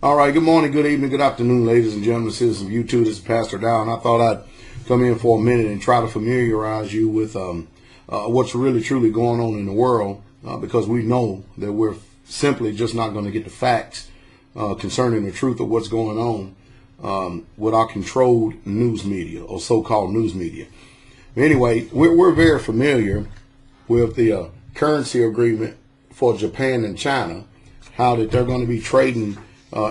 All right, good morning, good evening, good afternoon, ladies and gentlemen, citizens of YouTube. This is Pastor Dow, and I thought I'd come in for a minute and try to familiarize you with what's really truly going on in the world, because we know that we're simply just not going to get the facts concerning the truth of what's going on with our controlled news media, or so-called news media. Anyway, we're very familiar with the currency agreement for Japan and China, how that they're going to be trading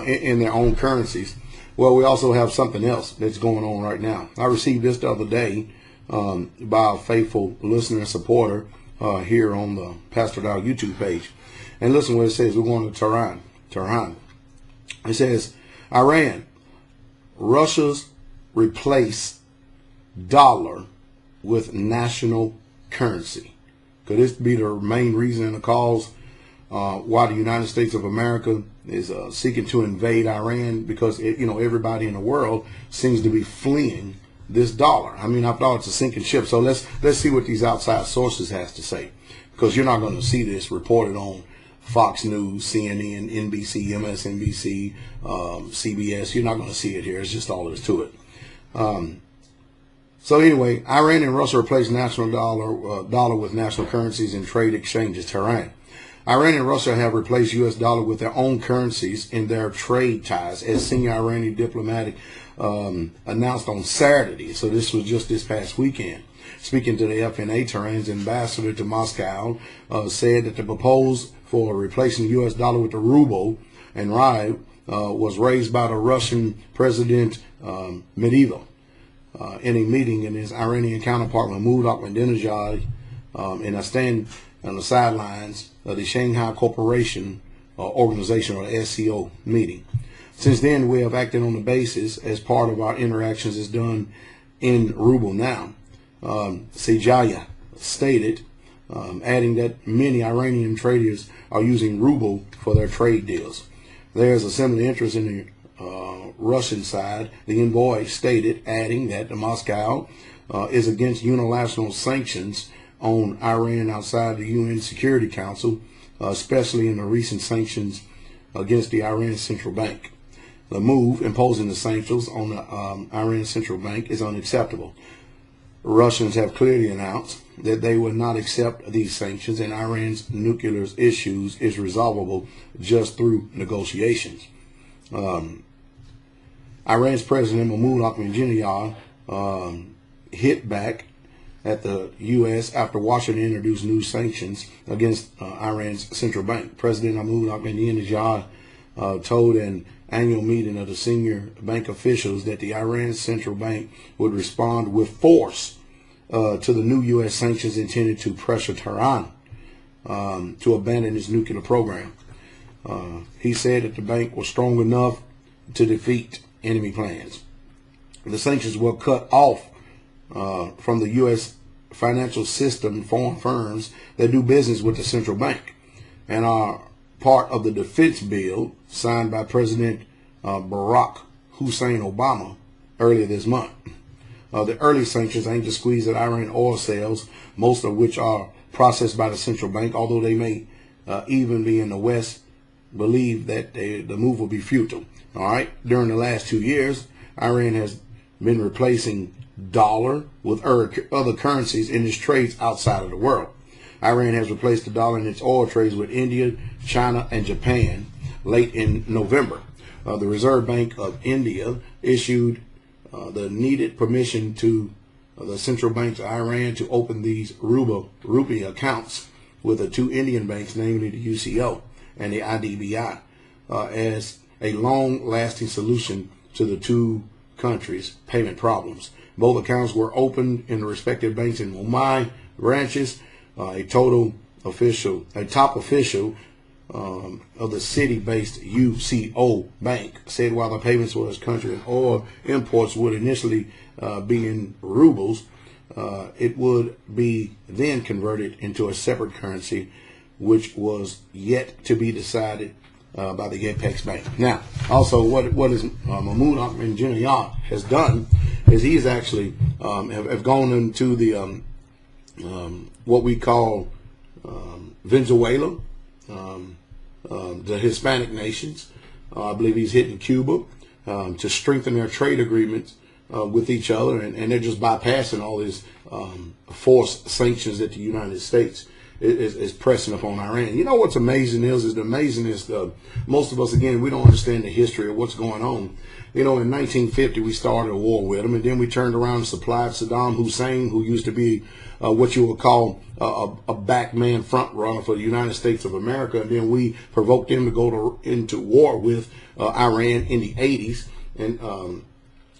in their own currencies. Well, we also have something else that's going on right now. I received this the other day by a faithful listener and supporter here on the Pastor Dow YouTube page. And listen what it says. We're going to Tehran. It says, Iran, Russia's replace dollar with national currency. Could this be the main reason and the cause why the United States of America is seeking to invade Iran? Because everybody in the world seems to be fleeing this dollar. I mean, I thought it's a sinking ship. So let's see what these outside sources has to say, because you're not going to see this reported on Fox News, CNN, NBC, MSNBC, CBS. You're not going to see it here. It's just all there is to it. So anyway, Iran and Russia replace national dollar with national currencies in trade exchanges. Tehran. Iran and Russia have replaced U.S. dollar with their own currencies in their trade ties, as senior Iranian diplomatic announced on Saturday. So this was just this past weekend. Speaking to the FNA, Tehran's ambassador to Moscow said that the proposal for replacing U.S. dollar with the ruble and rial was raised by the Russian President Medvedev in a meeting in his Iranian counterpart Mahmoud Ahmadinejad in a stand on the sidelines of the Shanghai Cooperation Organization, or the SCO, meeting. Since then, we have acted on the basis as part of our interactions is done in ruble now. Sejaya stated, adding that many Iranian traders are using ruble for their trade deals. There is a similar interest in the Russian side. The envoy stated, adding that the Moscow is against unilateral sanctions on Iran outside the UN Security Council, especially in the recent sanctions against the Iran Central Bank. The move imposing the sanctions on the Iran Central Bank is unacceptable. Russians have clearly announced that they will not accept these sanctions, and Iran's nuclear issues is resolvable just through negotiations. Iran's President Mahmoud Ahmadinejad hit back at the U.S. after Washington introduced new sanctions against Iran's central bank. President Mahmoud Ahmadinejad told an annual meeting of the senior bank officials that the Iran central bank would respond with force to the new U.S. sanctions intended to pressure Tehran to abandon its nuclear program. He said that the bank was strong enough to defeat enemy plans. The sanctions were cut off from the U.S. financial system, foreign firms that do business with the central bank, and are part of the defense bill signed by President Barack Hussein Obama earlier this month. The early sanctions aim to squeeze at Iran oil sales, most of which are processed by the central bank, although they may even be in the West believe that the move will be futile. All right. During the last 2 years, Iran has been replacing dollar with other currencies in its trades outside of the world. Iran has replaced the dollar in its oil trades with India, China, and Japan late in November. The Reserve Bank of India issued the needed permission to the central bank of Iran to open these rupee accounts with the two Indian banks, namely the UCO and the IDBI, as a long-lasting solution to the two countries' payment problems. Both accounts were opened in the respective banks in Mumbai branches. A top official of the city-based UCO bank said while the payments for his country and oil imports would initially be in rubles, it would be then converted into a separate currency, which was yet to be decided by the Apex Bank. Now, also, what is Mahmoud Ahmadinejad has done is he's actually have gone into the what we call Venezuela, the Hispanic nations, I believe he's hitting Cuba to strengthen their trade agreements with each other, and they're just bypassing all these forced sanctions that the United States is pressing upon Iran. You know what's amazing is most of us, again, we don't understand the history of what's going on. You know, in 1950, we started a war with them, and then we turned around and supplied Saddam Hussein, who used to be what you would call a backman front runner for the United States of America, and then we provoked him to go into war with Iran in the 80s, and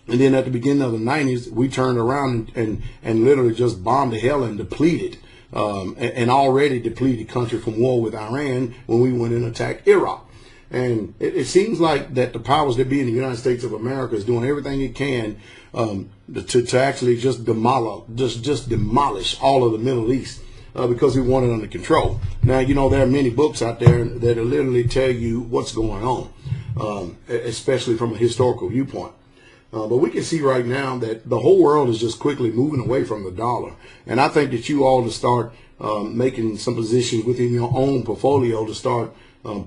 then at the beginning of the 90s, we turned around and literally just bombed the hell and depleted an already depleted country from war with Iran when we went and attacked Iraq. And it seems like that the powers that be in the United States of America is doing everything it can to actually just demolish all of the Middle East because we want it under control. Now, you know, there are many books out there that literally tell you what's going on, especially from a historical viewpoint. But we can see right now that the whole world is just quickly moving away from the dollar. And I think that you ought to start making some positions within your own portfolio to start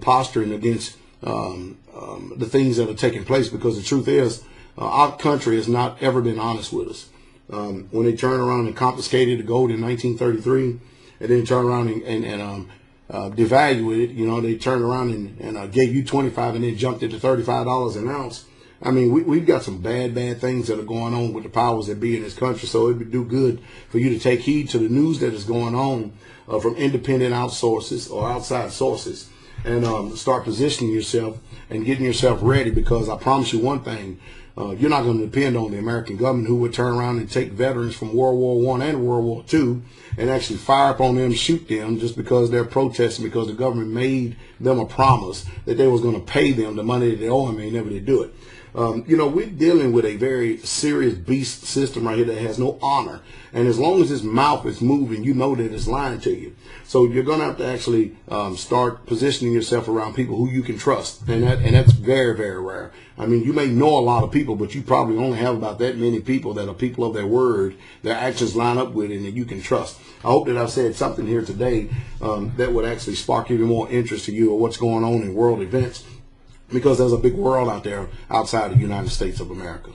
posturing against the things that are taking place, because the truth is our country has not ever been honest with us. When they turned around and confiscated the gold in 1933 and then turned around and devalued it, you know, they turned around and gave you 25 and then jumped it to $35 an ounce. I mean, we've got some bad things that are going on with the powers that be in this country. So it would do good for you to take heed to the news that is going on from independent outsources or outside sources, and start positioning yourself and getting yourself ready, because I promise you one thing, you're not going to depend on the American government, who would turn around and take veterans from World War I and World War II and actually fire up on them, shoot them just because they're protesting because the government made them a promise that they was going to pay them the money that they owe them, and they never did do it. You know, we're dealing with a very serious beast system right here that has no honor. And as long as his mouth is moving, you know that it's lying to you. So you're going to have to actually start positioning yourself around people who you can trust. And that's very, very rare. I mean, you may know a lot of people, but you probably only have about that many people that are people of their word, their actions line up with it, and that you can trust. I hope that I've said something here today that would actually spark even more interest to you of what's going on in world events, because there's a big world out there outside the United States of America.